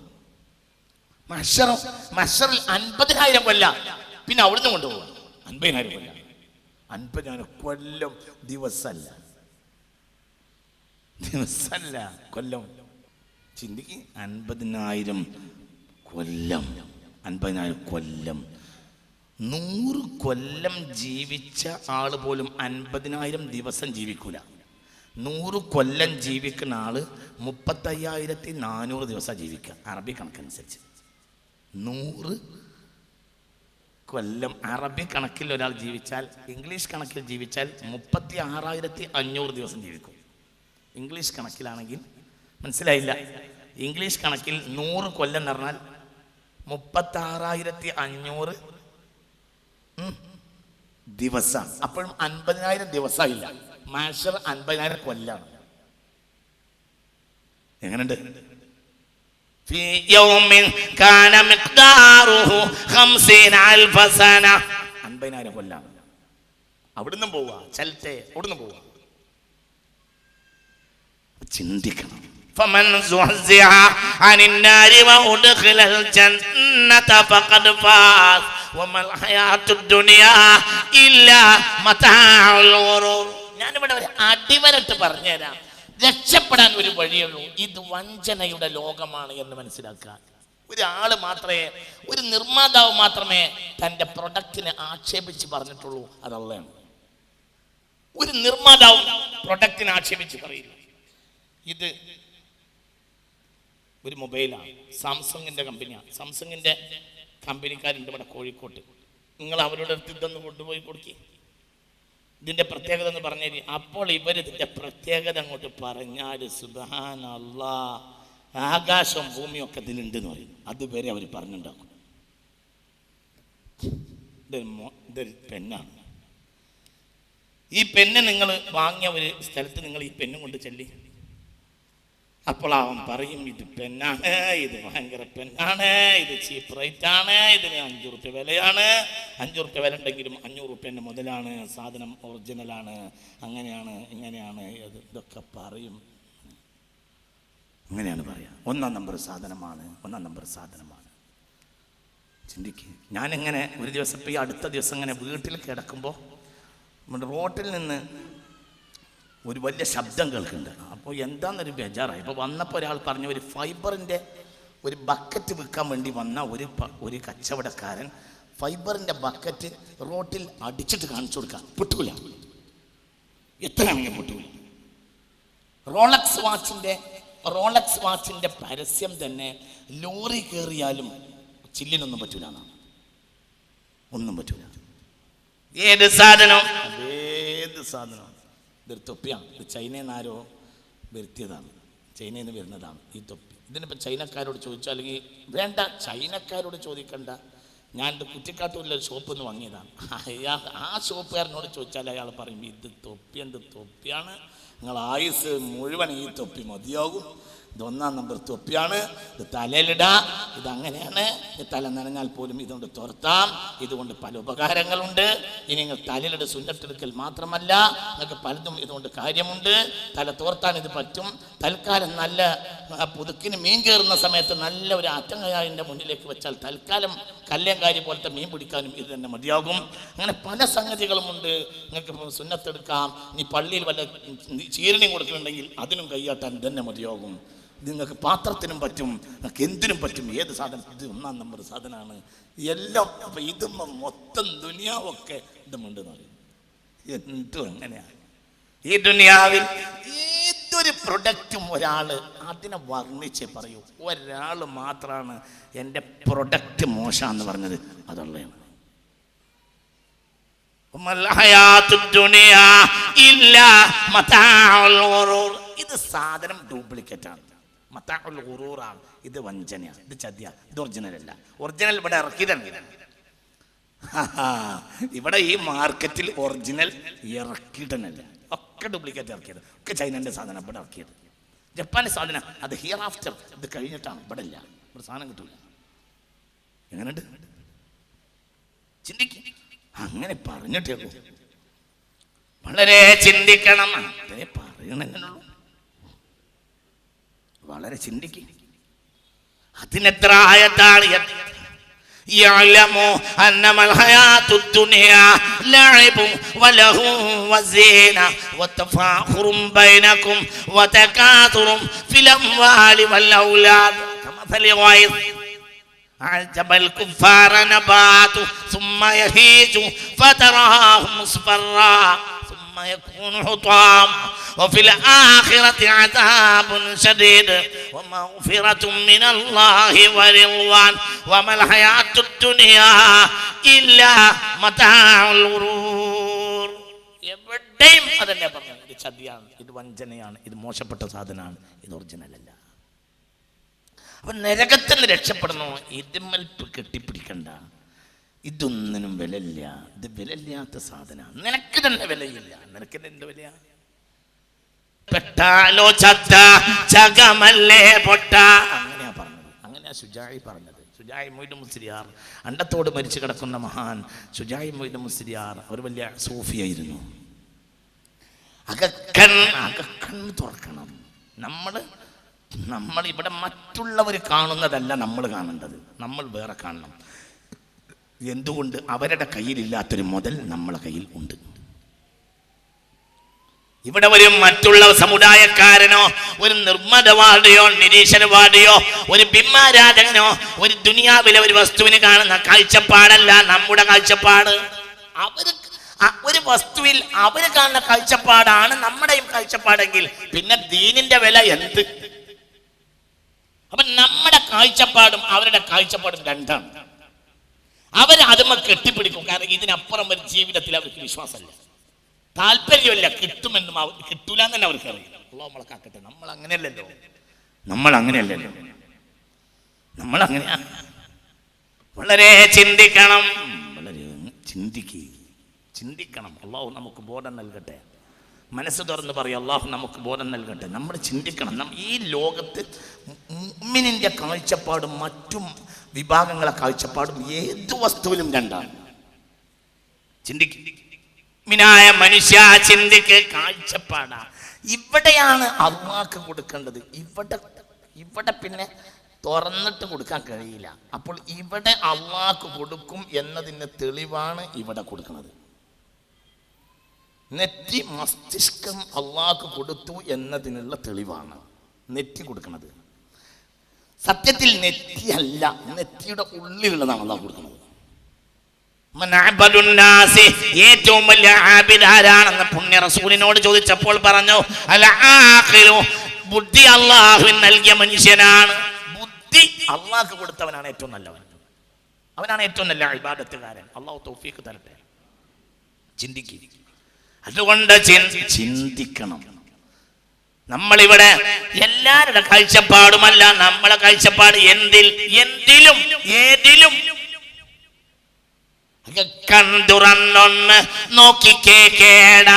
മഹ്ശറിൽ 50,000 കൊല്ലം, പിന്നെ അവിടുന്ന് കൊണ്ടുപോവുക 50,000 കൊല്ലം. 50,000 കൊല്ലം ദിവസമല്ല, കൊല്ലം. ചിന്തിക്ക്, 50,000 കൊല്ലം, 50,000 കൊല്ലം. 100 കൊല്ലം ജീവിച്ച ആള് പോലും 50,000 ദിവസം ജീവിക്കൂല. 100 കൊല്ലം ജീവിക്കുന്ന ആള് 35,400 ദിവസം ജീവിക്കുക, അറബി കണക്കനുസരിച്ച്. 100 കൊല്ലം അറബി കണക്കിൽ ഒരാൾ ജീവിച്ചാൽ, ഇംഗ്ലീഷ് കണക്കിൽ ജീവിച്ചാൽ 36,500 ദിവസം ജീവിക്കും. ഇംഗ്ലീഷ് കണക്കിലാണെങ്കിൽ, മനസ്സിലായില്ല, ഇംഗ്ലീഷ് കണക്കിൽ 100 കൊല്ലം എന്ന് പറഞ്ഞാൽ 36,500 ദിവസം. അപ്പോഴും 50,000 ദിവസമില്ല. മഹ്ശർ 50,000 കൊല്ലാണ്. എങ്ങനെയുണ്ട്? 50,000 കൊല്ലാണ്. അവിടുന്ന് പോവുക, ചലത്തെ അവിടുന്ന് പോവുക. ചിന്തിക്കണം. فمن زحزح عن النار وأدخل الجنة فقد فاز وما الحياة الدنيا إلا متاع الغرور. ഞാനിവിടെ ഒരു അടിവരട്ട് പറഞ്ഞുതരാം. രക്ഷപ്പെടാൻ ഒരു വഴിയുള്ളൂ. ഇത് വഞ്ചനയുടെ ലോകമാണ് എന്ന് മനസ്സിലാക്കാൻ. ഒരാൾ മാത്രമേ, ഒരു നിർമ്മാതാവ് മാത്രമേ തൻ്റെ പ്രൊഡക്റ്റിനെ ആക്ഷേപിച്ച് പറഞ്ഞിട്ടുള്ളൂ, അതല്ലാണ്. ഒരു നിർമ്മാതാവ് പ്രൊഡക്റ്റിനെ ആക്ഷേപിച്ച് പറയില്ല. ഇത് ഒരു മൊബൈലാണ്, സാംസങ്ങിൻ്റെ കമ്പനിയാണ്. സാംസങ്ങിൻ്റെ കമ്പനിക്കാരുണ്ട് ഇവിടെ കോഴിക്കോട്ട്. നിങ്ങൾ അവരുടെ അടുത്ത് ഇതൊന്ന് കൊണ്ടുപോയി കൊടുക്കി, ഇതിൻ്റെ പ്രത്യേകത എന്ന് പറഞ്ഞേരി. അപ്പോൾ ഇവരിതിൻ്റെ പ്രത്യേകത അങ്ങോട്ട് പറഞ്ഞാൽ സുബ്ഹാനല്ലാഹ്, ആകാശവും ഭൂമിയും ഒക്കെ ഇതിലുണ്ടെന്ന് പറയും. അതുവരെ അവർ പറഞ്ഞുണ്ടാക്കും. ഇതൊരു പെന്നാണ്. ഈ പെന്ന് നിങ്ങൾ വാങ്ങിയ ഒരു സ്ഥലത്ത് നിങ്ങൾ ഈ പെന്നും കൊണ്ട് ചെല്ലി, അപ്പോൾ അവൻ പറയും ഇത് പെന്നാണ്, ഇത് ഭയങ്കര പെന്നാണ്, ഇത് ചീപ്പ് റേറ്റ് ആണ്, ഇതിന് 5 റുപ്യ വിലയാണ്. 5 റുപ്യ വില ഉണ്ടെങ്കിലും 500 റുപ്യൻ്റെ മുതലാണ്, സാധനം ഒറിജിനലാണ്, അങ്ങനെയാണ് ഇങ്ങനെയാണ്, ഇതൊക്കെ പറയും. അങ്ങനെയാണ് പറയാം. 1-ാം നമ്പർ സാധനമാണ്, 1-ാം നമ്പർ സാധനമാണ്. ചിന്തിക്കുക. ഞാനിങ്ങനെ ഒരു ദിവസം, ഇപ്പോൾ ഈ അടുത്ത ദിവസം ഇങ്ങനെ വീട്ടിൽ കിടക്കുമ്പോൾ നമ്മുടെ റോട്ടിൽ നിന്ന് ഒരു വലിയ ശബ്ദം കേൾക്കുന്നുണ്ട്. അപ്പോൾ എന്താണെന്നൊരു ബേജാറായി. ഇപ്പോൾ വന്നപ്പോൾ ഒരാൾ പറഞ്ഞു, ഒരു ഫൈബറിൻ്റെ ഒരു ബക്കറ്റ് വിൽക്കാൻ വേണ്ടി വന്ന ഒരു കച്ചവടക്കാരൻ ഫൈബറിൻ്റെ ബക്കറ്റ് റോട്ടിൽ അടിച്ചിട്ട് കാണിച്ചു കൊടുക്കാം. പൊട്ടൂല, എത്രയാണെങ്കിൽ പൊട്ടൂല. റോളക്സ് വാച്ചിൻ്റെ പരസ്യം തന്നെ ലോറി കയറിയാലും ചില്ലിനൊന്നും പറ്റൂല എന്നാണ്. ഒന്നും പറ്റൂല. ഏത് സാധനം ഇതൊരു തൊപ്പിയാണ്. ഇത് ചൈനയിൽ നിന്ന് ആരോ വരുത്തിയതാണ്, ചൈനയിൽ നിന്ന് വരുന്നതാണ് ഈ തൊപ്പി. ഇതിനിപ്പോൾ ചൈനക്കാരോട് ചോദിച്ചാൽ, അല്ലെങ്കിൽ വേണ്ട, ചൈനക്കാരോട് ചോദിക്കണ്ട, ഞാൻ ഇത് കുറ്റിക്കാട്ടൂരിലെ ഷോപ്പിൽ നിന്ന് വാങ്ങിയതാണ്. ആ ഷോപ്പുകാരനോട് ചോദിച്ചാൽ അയാൾ പറയും ഇത് തൊപ്പി, എന്ത് തൊപ്പിയാണ്, നിങ്ങൾ ആയുസ് മുഴുവൻ ഈ തൊപ്പി മതിയാകും, ഇത് 1-ാം നമ്പർ തൊപ്പിയാണ്, ഇത് തലയിലിടാ, ഇതങ്ങനെയാണ്, തല നനഞ്ഞാൽ പോലും ഇതുകൊണ്ട് തുറത്താം, ഇതുകൊണ്ട് പല ഉപകാരങ്ങളുണ്ട്. ഇനി നിങ്ങൾ തലയിലിട് സുന്നത്തെടുക്കൽ മാത്രമല്ല, നിങ്ങൾക്ക് പലതും ഇതുകൊണ്ട് കാര്യമുണ്ട്. തല തോർത്താൻ ഇത് പറ്റും. തൽക്കാലം നല്ല പുതുക്കിന് മീൻ കയറുന്ന സമയത്ത് നല്ല ഒരു ആറ്റങ്ങായതിൻ്റെ മുന്നിലേക്ക് വെച്ചാൽ തൽക്കാലം കല്ലേങ്കാരി പോലത്തെ മീൻ പിടിക്കാനും ഇത് തന്നെ മതിയാകും. അങ്ങനെ പല സംഗതികളുമുണ്ട്. നിങ്ങൾക്ക് സുന്നത്തെടുക്കാം. ഇനി പള്ളിയിൽ വല്ല ചീരണിയും കൊടുക്കുന്നുണ്ടെങ്കിൽ അതിനും കൈയാട്ടാൻ തന്നെ മതിയാകും. ഇത് നിങ്ങൾക്ക് പാത്രത്തിനും പറ്റും, നിങ്ങൾക്ക് എന്തിനും പറ്റും. ഏത് സാധനം, ഇത് 1-ാം നമ്പർ സാധനമാണ് എല്ലാം. അപ്പം ഇത് മൊത്തം ദുനിയാവൊക്കെ ഇതുമുണ്ടെന്ന് പറയും. എന്തും എങ്ങനെയാണ് ഈ ദുനിയാവിൽ ഏതൊരു പ്രൊഡക്റ്റും ഒരാൾ അതിനെ വർണ്ണിച്ചേ പറയൂ. ഒരാൾ മാത്രമാണ് എൻ്റെ പ്രൊഡക്റ്റ് മോശമെന്ന് പറഞ്ഞത്, അതുള്ളതാണ്. ഇത് സാധനം ഡ്യൂപ്ലിക്കേറ്റ് ആണ്, മതാഉൽ ഗുറൂറാണ്. ഇത് വഞ്ചനയാണ്, ഇത് ചതിയ, ഇത് ഒറിജിനൽ അല്ല. ഒറിജിനൽ ഇവിടെ ഇറക്കിയതാണ്. ഇവിടെ ഈ മാർക്കറ്റിൽ ഒറിജിനൽ ഇറക്കിയിട്ടല്ല, ഒക്കെ ഡ്യൂപ്ലിക്കേറ്റ് ഇറക്കിയത്, ഒക്കെ ചൈനൻ്റെ സാധനം ഇവിടെ ഇറക്കിയത്. ജപ്പാൻ്റെ സാധനം അത് ഹിയർ ആഫ്റ്റർ, ഇത് കഴിഞ്ഞിട്ടാണ്. ഇവിടെ ഇല്ല, ഇവിടെ സാധനം കിട്ടില്ല. എങ്ങനെയുണ്ട് ചിന്തിക്കും. അങ്ങനെ പറഞ്ഞിട്ടേ വളരെ ചിന്തിക്കണം. അതേ പറയണെന്നുള്ളൂ. വളരെ ചിന്തിക്കും. അതിനെത്ര ആയത്താണ്. يعلموا أنما الحياة الدنيا لعب ولهو وزينة وتفاخر بينكم وتكاثر في الأموال والأولاد كمثل غيث أعجب الكفار نباته ثم يهيج فتراه مصفرا ثم يكون حطاما وفي الآخرة عذاب شديد ومغفرة من الله ورضوان وما الحياة الدنيا إلا متاع الغرور. എവിടെയും അതല്ലേ പറഞ്ഞു, ഇത് ചതിയാണ്, ഇത് വഞ്ചനയാണ്, ഇത് മോശപ്പെട്ട സാധനമാണ്, ഇത് ഒറിജിനൽ അല്ല. അപ്പൊ നരകത്തിൽ നിന്ന് രക്ഷപ്പെടണോ, ഇതിന്മേൽ കെട്ടിപ്പിടിക്കണ്ട. ഇതൊന്നിനും വിലയില്ല, ഇത് വിലയില്ലാത്ത സാധനമാണ്. നിനക്ക് തന്നെ വിലയില്ല, നിനക്ക് എന്ത് വിലയാ? പെട്ടാലോ ചത്ത ചകമല്ലേ പൊട്ട, അങ്ങനെയാ പറഞ്ഞത്, അങ്ങനെയാ ശുജായി പറഞ്ഞത്. ശുജായി മൊയ്‌ദ് മുസ്ലിയാർ, അണ്ടത്തോട് മരിച്ചു കിടക്കുന്ന മഹാൻ ശുജായി മൊയ്‌ദ് മുസ്ലിയാർ, അവർ വലിയ സൂഫിയായിരുന്നു. അകക്കണ്ണ് തുറക്കണം. നമ്മൾ ഇവിടെ മറ്റുള്ളവർ കാണുന്നതല്ല നമ്മൾ കാണേണ്ടത്, നമ്മൾ വേറെ കാണണം. എന്തുകൊണ്ട്? അവരുടെ കയ്യിലില്ലാത്തൊരു മുതൽ നമ്മളെ കയ്യിൽ ഉണ്ട്. ഇവിടെ ഒരു മറ്റുള്ള സമുദായക്കാരനോ ഒരു നിർമ്മതവാദിയോ നിരീശ്വരവാദിയോ ഒരു ബിംബാരാധകനോ ഒരു ദുനിയാവിലെ ഒരു വസ്തുവിന് കാണുന്ന കാഴ്ചപ്പാടല്ല നമ്മുടെ കാഴ്ചപ്പാട്. ഒരു വസ്തുവിൽ അവര് കാണുന്ന കാഴ്ചപ്പാടാണ് നമ്മുടെയും കാഴ്ചപ്പാടെങ്കിൽ പിന്നെ ദീനിന്റെ വില എന്ത്? അപ്പൊ നമ്മുടെ കാഴ്ചപ്പാടും അവരുടെ കാഴ്ചപ്പാടും രണ്ടാണ്. അവർ അതുമ്മ കെട്ടിപ്പിടിക്കും. കാരണം ഇതിനപ്പുറം ഒരു ജീവിതത്തിൽ അവർക്ക് വിശ്വാസമല്ല, താല്പര്യമില്ല. കിട്ടുമെന്നും കിട്ടൂല എന്ന് തന്നെ അവർക്ക് അറിയില്ല. അല്ലാഹു നമ്മളെ കാക്കട്ടെ. നമ്മൾ അങ്ങനെയല്ലല്ലോ. നമ്മൾ അങ്ങനെയാ. വളരെ ചിന്തിക്കണം, വളരെ ചിന്തിക്കണം. അല്ലാഹു നമുക്ക് ബോധം നൽകട്ടെ. മനസ്സ് തുറന്ന് പറയും, അല്ലാഹു നമുക്ക് ബോധം നൽകട്ടെ. നമ്മൾ ചിന്തിക്കണം. ഈ ലോകത്ത് മുഅ്മിനിന്റെ കാഴ്ചപ്പാടും മറ്റും വിഭാഗങ്ങളെ കാഴ്ചപ്പാടും ഏതു വസ്തുവിലും രണ്ടാണ്. മിനായ മനുഷ്യ ചിന്തിക്ക്, കാഴ്ചപ്പാടാ. ഇവിടെയാണ് അള്ളാഹ്ക്ക് കൊടുക്കേണ്ടത്. ഇവിടെ പിന്നെ തുറന്നിട്ട് കൊടുക്കാൻ കഴിയില്ല. അപ്പോൾ ഇവിടെ അള്ളാഹ്ക്ക് കൊടുക്കും എന്നതിന് തെളിവാണ് ഇവിടെ കൊടുക്കുന്നത്. നെറ്റി മസ്തിഷ്കം അള്ളാഹ്ക്ക് കൊടുത്തു എന്നതിനുള്ള തെളിവാണ് നെറ്റി കൊടുക്കുന്നത്. സത്യത്തിൽ നെറ്റിയല്ല, നെറ്റിയുടെ ഉള്ളിലുള്ളതാണ് അള്ളാഹ് കൊടുക്കുന്നത്. ഏറ്റവും വലിയ ആബിദ് ആരാണെന്ന് പുണ്യ റസൂലിനോട് ചോദിച്ചപ്പോൾ പറഞ്ഞു, ബുദ്ധി അള്ളാഹുവിന് നൽകിയ മനുഷ്യനാണ്. ബുദ്ധി അള്ളാഹ്ക്ക് കൊടുത്തവനാണ് ഏറ്റവും നല്ലവൻ, അവനാണ് ഏറ്റവും നല്ല ഇബാദത്തുകാരൻ. അള്ളാഹു തൗഫീഖ് തരട്ടെ. അതുകൊണ്ട് ചിന്തിക്കണം. നമ്മളിവിടെ എല്ലാവരുടെ കാഴ്ചപ്പാടുമല്ല, നമ്മളെ കാഴ്ചപ്പാട് എന്തിലും ഏതിലും കണ്ടുറന്നൊന്ന് നോക്കിക്കേട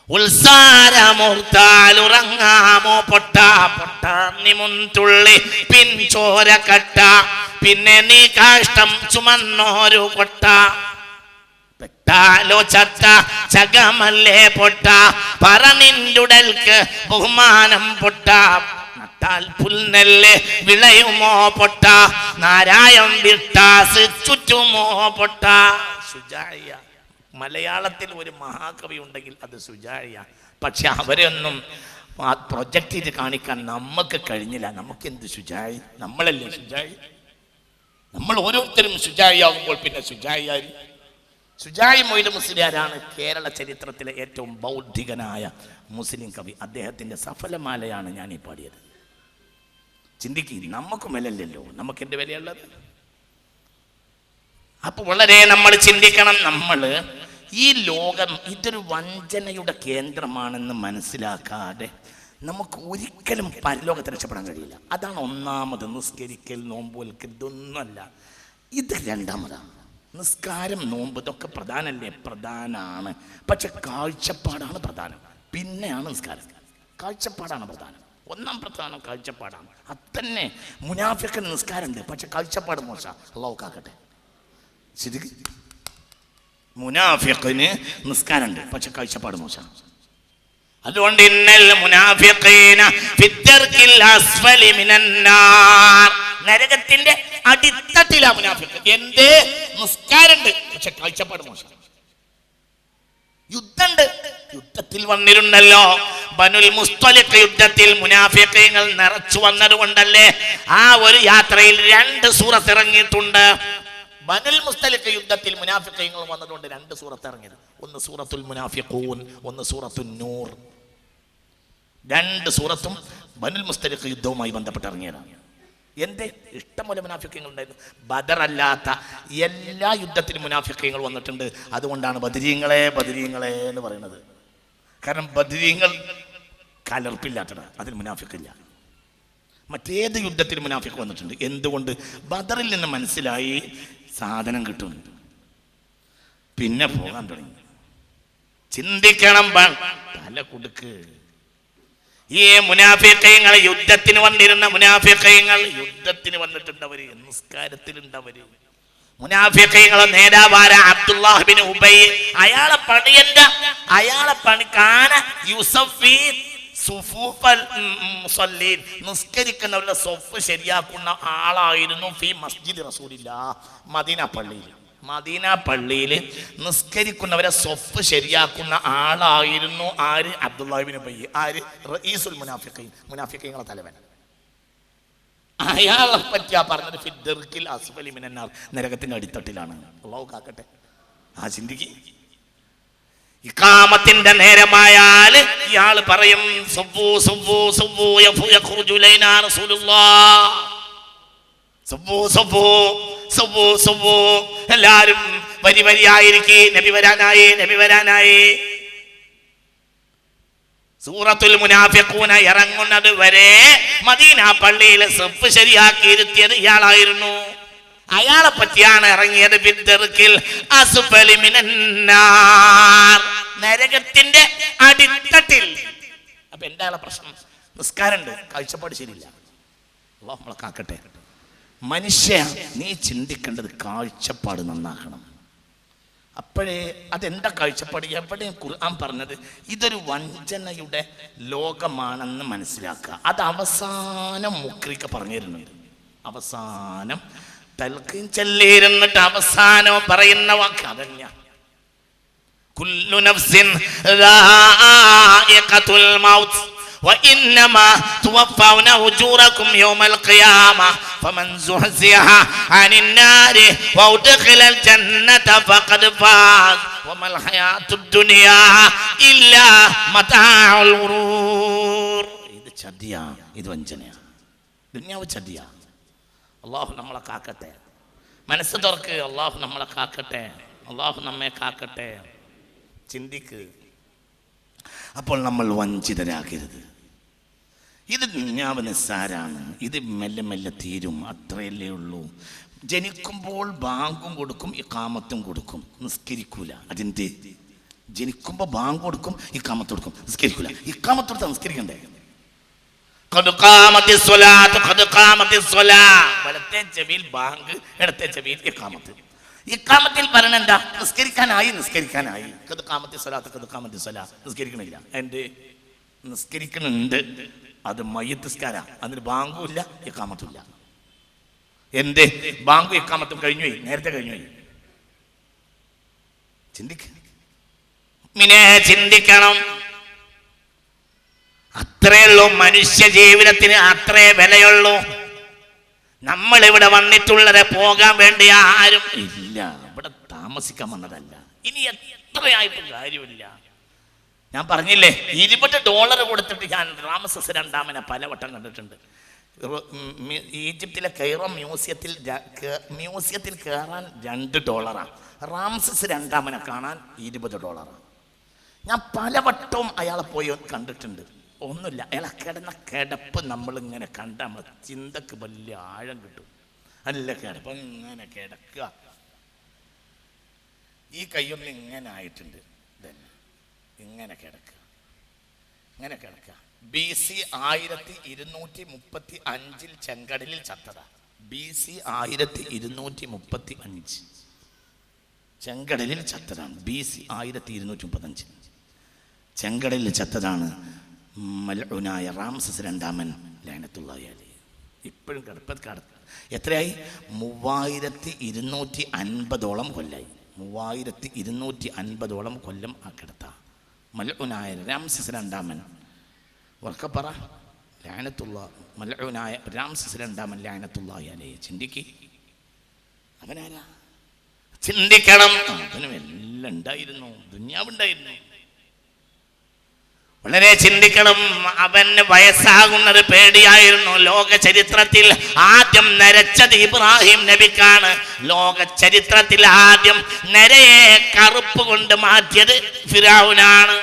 ഉത്സാരമൂർത്താലുറങ്ങാമോ പൊട്ടാന്നി മുൻതുള്ളി പിൻചോര കട്ട പിന്നെ നീ കാഷ്ടം ചുമന്നോരു കൊട്ട പെട്ടാലോ ചത്ത ചകമല്ലേ പൊട്ട പറ നിന്റുടൽക്ക് ബഹുമാനം പൊട്ട നട്ടാൽ പുൽനെല്ല് വിളയുമോ പൊട്ട നാരായം വിട്ടാസ് ചുറ്റുമോ പൊട്ട. സുജായ മലയാളത്തിൽ ഒരു മഹാകവി ഉണ്ടെങ്കിൽ അത് സുജായ. പക്ഷെ അവരെയൊന്നും പ്രൊജക്റ്റ് ചെയ്ത് കാണിക്കാൻ നമുക്ക് കഴിഞ്ഞില്ല. നമുക്കെന്ത് സുജായി? നമ്മളല്ലേ സുജായി? നമ്മൾ ഓരോരുത്തരും സുജായി ആകുമ്പോൾ പിന്നെ സുജായി മൊയ്‌ദ് മുസ്ലിയാരാണ് കേരള ചരിത്രത്തിലെ ഏറ്റവും ബൗദ്ധികനായ മുസ്ലിം കവി. അദ്ദേഹത്തിൻ്റെ സഫലമാലയാണ് ഞാൻ ഈ പാടിയത്. ചിന്തിക്കുക, നമുക്ക് വിലയില്ലല്ലോ, നമുക്ക് എന്ത് വിലയുള്ളത്? അപ്പൊ വളരെ നമ്മൾ ചിന്തിക്കണം. നമ്മൾ ഈ ലോകം ഇതൊരു വഞ്ചനയുടെ കേന്ദ്രമാണെന്ന് മനസ്സിലാക്കാതെ നമുക്ക് ഒരിക്കലും പരലോകത്ത് രക്ഷപ്പെടാൻ കഴിയില്ല. അതാണ് ഒന്നാമത്. നിസ്കരിക്കൽ, നോമ്പുവൽക്കൽ ഇതൊന്നുമല്ല, ഇത് രണ്ടാമതാണ്. നിസ്കാരം, നോമ്പ് ഇതൊക്കെ പ്രധാനമല്ലേ? പ്രധാനമാണ്. പക്ഷെ കാഴ്ചപ്പാടാണ് പ്രധാനം. പിന്നെയാണ് നിസ്കാരം. കാഴ്ചപ്പാടാണ് പ്രധാനം. ഒന്നാം പ്രധാനം കാഴ്ചപ്പാടാണ്. അതന്നെ മുനാഫിഖിന് നിസ്കാരമുണ്ട്, പക്ഷെ കാഴ്ചപ്പാട് മോശം. അല്ലാഹു കാക്കട്ടെ. ശരിക്ക് മുനാഫിഖിന് നിസ്കാരമുണ്ട്, പക്ഷെ കാഴ്ചപ്പാട് മോശം. അതുകൊണ്ട് ഇന്നൽ മുനാഫിഖീന ഫിദ്ദർകിൽ അസ്ഫലി മിനന്നാർ, നരകത്തിന്റെ അടിത്തട്ടിലാ മുനാഫിഖ്. എന്തേ? നിസ്കാരമുണ്ട്, പക്ഷെ കാഴ്ചപ്പാട് മോശം. യുദ്ധമുണ്ട്, യുദ്ധത്തിൽ വന്നിരുന്നല്ലോ ബനുൽ മുസ്തലിഖ് യുദ്ധത്തിൽ മുനാഫിഖീങ്ങൾ നിറച്ചു വന്നതുകൊണ്ടല്ലേ ആ ഒരു യാത്രയിൽ 2 സൂറത്ത് ഇറങ്ങിയിട്ടുണ്ട്. ബനുൽ മുസ്തലിഖ് യുദ്ധത്തിൽ മുനാഫിഖീങ്ങൾ വന്നതുകൊണ്ട് 2 സൂറത്ത് ഇറങ്ങിയത്. ഒന്ന് സൂറത്തുൽ മുനാഫിഖൂൻ, ഒന്ന് സൂറത്തുൻ നൂർ. 2 സൂറത്തും ബനുൽ മുസ്തലിഖ് യുദ്ധവുമായി ബന്ധപ്പെട്ട് ഇറങ്ങിയതാണ്. എന്തേ? ഇഷ്ടംപോലെ മുനാഫിഖീങ്ങൾ ഉണ്ടായിരുന്നു. ബദർ അല്ലാത്ത എല്ലാ യുദ്ധത്തിലും മുനാഫിഖീങ്ങൾ വന്നിട്ടുണ്ട്. അതുകൊണ്ടാണ് ബദരീങ്ങളെ എന്ന് പറയുന്നത്. കാരണം ബദരീങ്ങൾ കലർപ്പില്ലാത്തതാണ്, അതിൽ മുനാഫിഖില്ല. മറ്റേത് യുദ്ധത്തിൽ മുനാഫിഖ് വന്നിട്ടുണ്ട്. എന്തുകൊണ്ട്? ബദറിൽ നിന്ന് മനസ്സിലായി സാധനം കിട്ടും, പിന്നെ പോകാൻ തുടങ്ങി. ചിന്തിക്കണം, തല കൊടുക്ക്. ഈ മുനാഫിഖീങ്ങൾ യുദ്ധത്തിന് വന്നിരുന്ന മുനാഫിഖീങ്ങൾ യുദ്ധത്തിന് വന്നിട്ടുണ്ടവര്, നിസ്കാരത്തിലുണ്ടവര്. മുനാഫിഖീങ്ങളെ നേതാവാര അബ്ദുല്ലാഹ് ബിൻ ഉബൈ, അയാളെ പണി കാന യുസഫി സുഫൂഫൽ മുസല്ലീൻ, നിസ്കരിക്കുന്നവരുടെ സൊഫ് ശരിയാക്കുന്ന ആളായിരുന്നു ഫി മസ്ജിദ് റസൂലില്ലാഹ്, മദീന പള്ളിയിൽ നിസ്കരിക്കുന്നവരെ സൊഫ് ശരിയാക്കുന്ന ആളായിരുന്നു ആര്? Abdullah bin ഉബൈ. ആര്? റഈസുൽ മുനാഫിഖീൻ, മുനാഫിഖീങ്ങളെ തലവൻ. അയാളെ പറ്റിയാ പറഞ്ഞത് ഫിദ്ദർകിൽ അസ്ഫലി മിനന്നാർ, നരകത്തിന്റെ അടിത്തട്ടിലാണ്. അല്ലാഹു കാക്കട്ടെ. ആ ചിന്തിക്ക്. ഇഖാമത്തിന്റെ നേരമായാൽ ഇയാൾ പറയും സുബ്ബു സുബ്ബു സുബ്ബു യഖ്റുജു ലൈനാ റസൂലുള്ളാഹ്, സുബ്ബു സുബ്ബു സുബ്ബു സുബ്ബു, എല്ലാവരും വരിയായിരിക്കും, നബി വരാനായി. സൂറത്തുൽ മുനാഫിഖൂന ഇറങ്ങുന്നത് വരെ മദീന പള്ളിയിൽ സഫ് ശരിയാക്കി ഇരുത്തിയത് ഇയാളായിരുന്നു. അയാളെ പറ്റിയാണ് ഇറങ്ങിയത് ഫിദ്ദർകിൽ അസ്ഫലി മിനന്നാർ, നരകത്തിന്റെ അടിത്തട്ടിൽ. അപ്പൊ എന്താണ് പ്രശ്നം? നിസ്കാരമുണ്ട്, കാഴ്ചപ്പാട് ശരിയില്ല. അല്ലാഹു നമ്മളെ കാക്കട്ടെ. മനുഷ്യ, നീ ചിന്തിക്കേണ്ടത് കാഴ്ചപ്പാട് നന്നാക്കണം. അപ്പോഴേ അതെന്താ കാഴ്ചപ്പാട്? എവിടെ ഖുർആൻ പറഞ്ഞത് ഇതൊരു വഞ്ചനയുടെ ലോകമാണെന്ന് മനസ്സിലാക്കുക. അത് അവസാനം മുക്രിക്ക പറഞ്ഞു തരുന്നുണ്ട്. അവസാനം തൽഖീൻ ചൊല്ലിയിരുന്നിട്ട് അവസാനം പറയുന്ന വാക്ക് അതന്നെ, കുല്ലു നഫ്സിൻ ദാഇഖത്തുൽ മൗത്ത് وإنما توفون أجوركم يوم القيامة فمن زحزح عن النار وأدخل الجنة فقد فاز وما الحياة الدنيا إلا متاع الغرور. ഇത് ചതിയാ, ഇത് വഞ്ചനയാ, ദുനിയാവ് ചതിയാ. അല്ലാഹു നമ്മളെ കാക്കട്ടെ. മനസ്സ് തുറക്ക്. അല്ലാഹു നമ്മളെ കാക്കട്ടെ. അല്ലാഹു നമ്മെ കാക്കട്ടെ. ചിന്തിക്ക്. അപ്പോൾ നമ്മൾ വഞ്ചിതരാകരുത്. ഇത് ദുനിയാവ് നിസ്സാരാണ്, ഇത് മെല്ലെ മെല്ലെ തീരും, അത്രയല്ലേ ഉള്ളൂ. ജനിക്കുമ്പോൾ ബാങ്കും കൊടുക്കും, ഇഖാമത്തും കൊടുക്കും, നിസ്കരിക്കൂല. അതിൻ്റെ ജനിക്കുമ്പോൾ ബാങ്ക് കൊടുക്കും, ഇഖാമത്ത് കൊടുക്കും, നിസ്കരിക്കൂല. ഇഖാമത്ത് കൊടുത്താൽ നിസ്കരിക്കണ്ടേ? വലത്തെ ചെവിയിൽ ബാങ്ക്, ഇടത്തെ ചെവിയിൽ ഇഖാമത്ത്. ഇഖാമത്തിൽ പറഞ്ഞ എന്താ? നിസ്കരിക്കാനായി. നിസ്കരിക്കണില്ല, എൻ്റെ നിസ്കരിക്കണുണ്ട്, അത് മയ്യിത്ത് നിസ്കാര. അതിന് ബാങ്കും ഇല്ല, ഇഖാമത്തും ഇല്ല. എന്തേ? ബാങ്കും ഇഖാമത്തും കഴിഞ്ഞു പോയി, നേരത്തെ കഴിഞ്ഞു പോയി. ചിന്തിക്കണം. അത്രയുള്ളൂ മനുഷ്യ ജീവിതത്തിന്, അത്രേ വിലയുള്ളൂ. നമ്മൾ ഇവിടെ വന്നിട്ടുള്ളത് പോകാൻ വേണ്ടി ആരും ഇല്ല, ഇവിടെ താമസിക്കാൻ വന്നതല്ല. ഇനി എത്രയായിട്ടും കാര്യമില്ല. ഞാൻ പറഞ്ഞില്ലേ, $20 കൊടുത്തിട്ട് ഞാൻ റാമസസ് രണ്ടാമനെ പലവട്ടം കണ്ടിട്ടുണ്ട്. ഈജിപ്തിലെ കൈറോ മ്യൂസിയത്തിൽ കയറാൻ $2. റാംസസ് രണ്ടാമനെ കാണാൻ $20. ഞാൻ പലവട്ടവും അയാളെ പോയി കണ്ടിട്ടുണ്ട്. ഒന്നുമില്ല, അയാളെ കിടന്ന കിടപ്പ് നമ്മളിങ്ങനെ കണ്ട നമ്മളെ ചിന്തക്ക് വലിയ ആഴം കിട്ടും. നല്ല കിടപ്പ്, ഇങ്ങനെ കിടക്കുക, ഈ കയ്യൊന്നും ഇങ്ങനെ ആയിട്ടുണ്ട്, ഇങ്ങനെ കിടക്കുക. BC 1235 ചെങ്കടലിൽ ചത്തതാ. BC 1235 ചെങ്കടലിൽ ചത്തതാണ്. BC 1235. ചെങ്കടലിൽ ചത്തതാണ് മൽഊനായ റാംസസ് രണ്ടാമൻ ലഅനത്തുല്ലാഹി അലൈഹി. ഇപ്പോഴും എത്രയായി? 3250 കൊല്ലായി. 3250 കൊല്ലം ആ കിടത്ത. മൽഊനായ റാംസസ് രണ്ടാമൻ ഉറക്കപ്പറ ലഅനത്തുല്ലാഹി, മൽഊനായ റാംസസ് രണ്ടാമൻ ലഅനത്തുല്ലാഹി അലൈഹി. ചിന്തിക്ക്, അവനാരാ? ചിന്തിക്കണം. അവനും എല്ലാം ഉണ്ടായിരുന്നു, ദുനിയാവുണ്ടായിരുന്നു. വളരെ ചിന്തിക്കണം. അവന് വയസ്സാകുന്നത് പേടിയായിരുന്നു. ലോക ചരിത്രത്തിൽ ആദ്യം നരച്ചത് ഇബ്രാഹിം നബിക്കാണ്. ലോക ചരിത്രത്തിൽ ആദ്യം നരയെ കറുപ്പ് കൊണ്ട് മാറ്റിയത് ഫിറഔനാണ്.